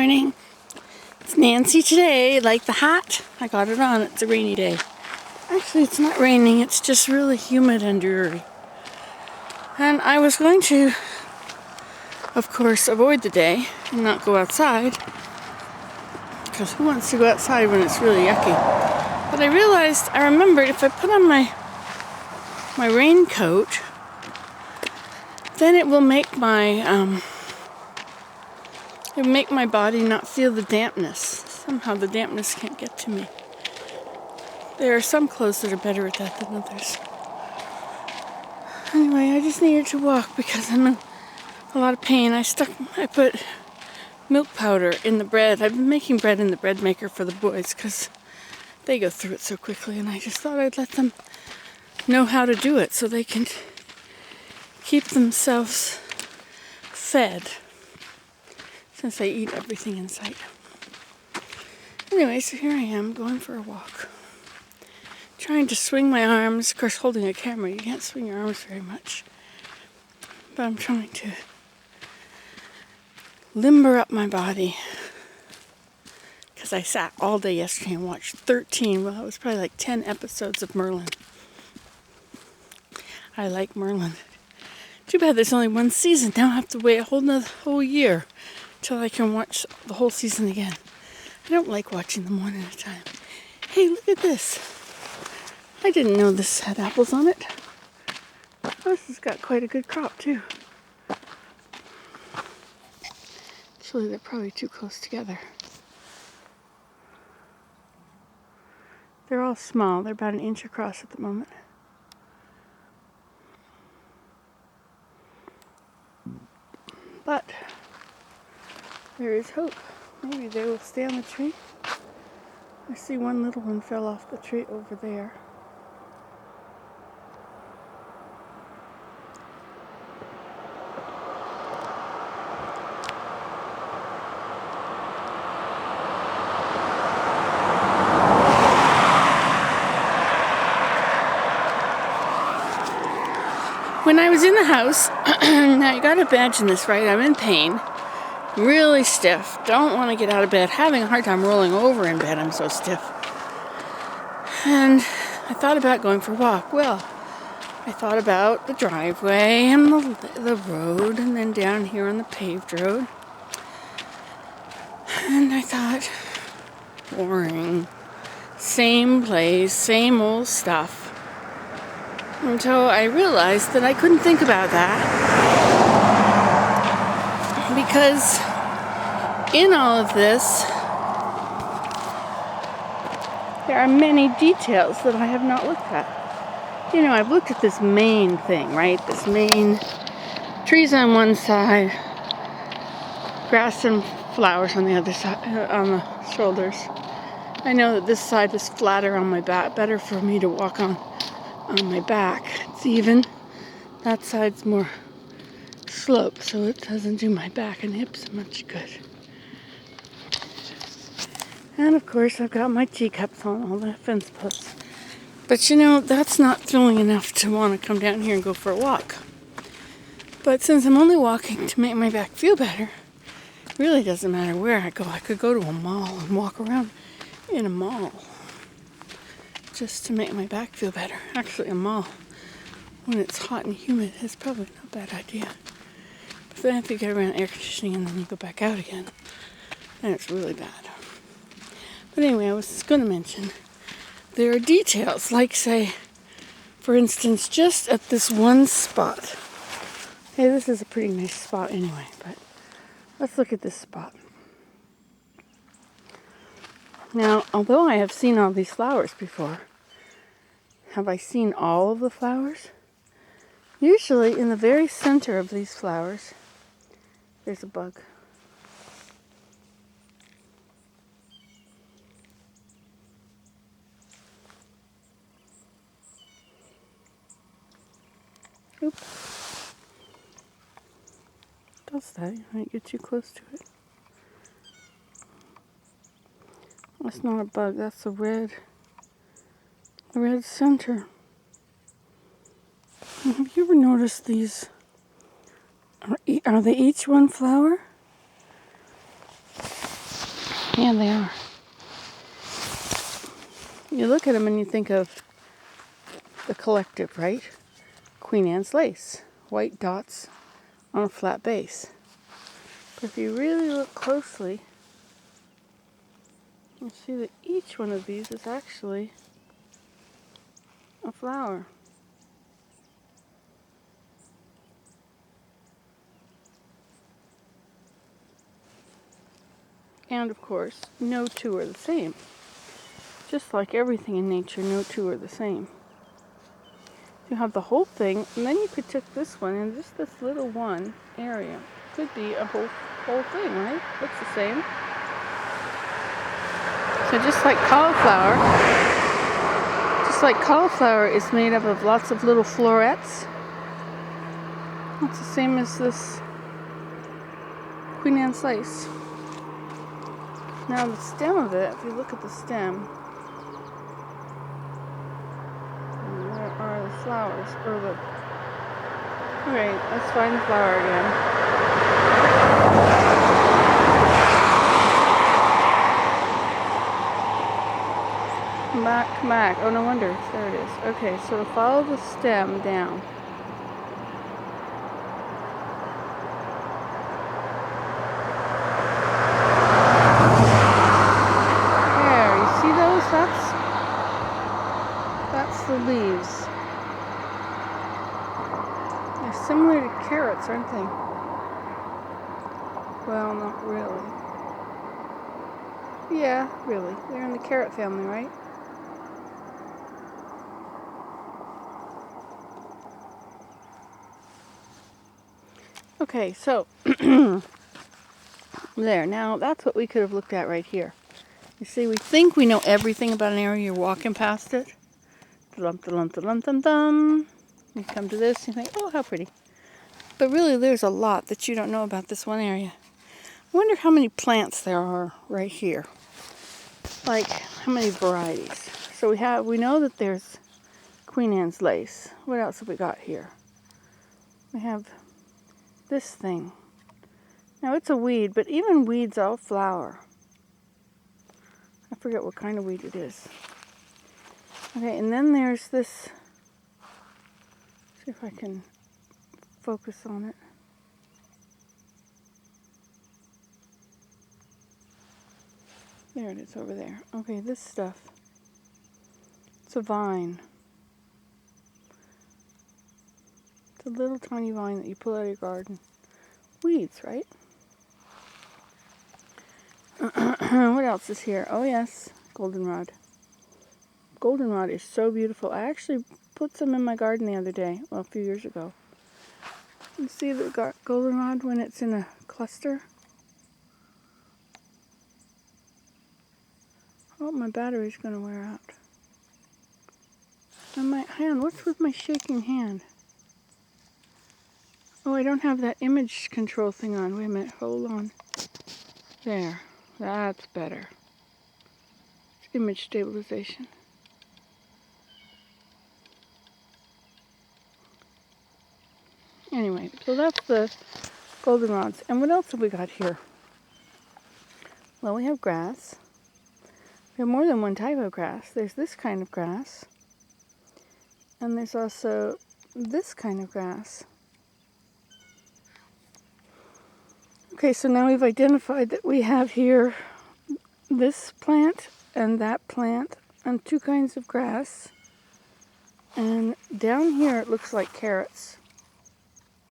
morning. It's Nancy today. Like the hat? I got it on. It's a rainy day. Actually, it's not raining. It's just really humid and dreary. And I was going to, of course, avoid the day and not go outside. Because who wants to go outside when it's really yucky? But I remembered if I put on my raincoat, then it will make my body not feel the dampness. Somehow the dampness can't get to me. There are some clothes that are better at that than others. Anyway, I just needed to walk because I'm in a lot of pain. I put milk powder in the bread. I've been making bread in the bread maker for the boys because they go through it so quickly, and I just thought I'd let them know how to do it so they can keep themselves fed, since they eat everything in sight. Anyway, so here I am going for a walk. Trying to swing my arms. Of course, holding a camera, you can't swing your arms very much. But I'm trying to limber up my body. Because I sat all day yesterday and watched 13, well, it was probably like 10 episodes of Merlin. I like Merlin. Too bad there's only one season. Now I have to wait a whole year till I can watch the whole season again. I don't like watching them one at a time. Hey, look at this. I didn't know this had apples on it. This has got quite a good crop too. Actually, they're probably too close together. They're all small. They're about 1 inch across at the moment. But there is hope. Maybe they will stay on the tree. I see one little one fell off the tree over there. When I was in the house, now you gotta imagine this, right? I'm in pain, really stiff, don't want to get out of bed, having a hard time rolling over in bed, I'm so stiff. And I thought about going for a walk. Well, I thought about the driveway and the road, and then down here on the paved road. And I thought, boring, same place, same old stuff. Until I realized that I couldn't think about that because in all of this there are many details that I have not looked at. You know, I've looked at this main thing, right? This main trees on one side, grass and flowers on the other side, on the shoulders. I know that this side is flatter on my back, better for me to walk on my back. It's even. That side's more sloped, so it doesn't do my back and hips much good. And of course, I've got my teacups on all the fence posts. But you know, that's not thrilling enough to want to come down here and go for a walk. But since I'm only walking to make my back feel better, it really doesn't matter where I go. I could go to a mall and walk around in a mall just to make my back feel better. Actually, a mall, when it's hot and humid, is probably not a bad idea. But then if you get around air conditioning and then you go back out again, then it's really bad. But anyway, I was going to mention, there are details, like say, for instance, just at this one spot. Hey, this is a pretty nice spot anyway, but let's look at this spot. Now, although I have seen all these flowers before, have I seen all of the flowers? Usually in the very center of these flowers, there's a bug. Oops. Does that? You might get too close to it. That's not a bug, that's a red center. Have you ever noticed these? Are they each one flower? Yeah, they are. You look at them and you think of the collective, right? Queen Anne's lace, white dots on a flat base. But if you really look closely, you'll see that each one of these is actually a flower. And of course, no two are the same. Just like everything in nature, no two are the same. You have the whole thing, and then you could take this one and just this little one area. Could be a whole thing, right? Looks the same. So just like cauliflower is made up of lots of little florets. It's the same as this Queen Anne's lace. Now the stem of it, if you look at the stem, where are the flowers? Okay, let's find the flower again. Come back. Oh, no wonder. There it is. Okay, so follow the stem down. There, you see those? That's the leaves. They're similar to carrots, aren't they? Well, not really. Yeah, really. They're in the carrot family, right? Okay, so there. Now, that's what we could have looked at right here. You see, we think we know everything about an area. You're walking past it. Dum, dum, dum, dum, dum. You come to this, you think, oh, how pretty. But really, there's a lot that you don't know about this one area. I wonder how many plants there are right here. Like, how many varieties. So we know that there's Queen Anne's lace. What else have we got here? We have this thing. Now, it's a weed, but even weeds all flower. I forget what kind of weed it is. Okay, and then there's this. See if I can focus on it. There it is over there. Okay, this stuff. It's a vine. It's a little tiny vine that you pull out of your garden. Weeds, right? What else is here? Oh yes, goldenrod. Goldenrod is so beautiful. I actually put some in my garden the other day, well, a few years ago. You see the goldenrod when it's in a cluster? Oh, my battery's going to wear out. And my hand, what's with my shaking hand? Oh, I don't have that image control thing on. Wait a minute, hold on. There, that's better. It's image stabilization. Anyway, so that's the goldenrods. And what else have we got here? Well, we have grass. We have more than one type of grass. There's this kind of grass. And there's also this kind of grass. Okay, so now we've identified that we have here this plant and that plant and two kinds of grass. And down here it looks like carrots.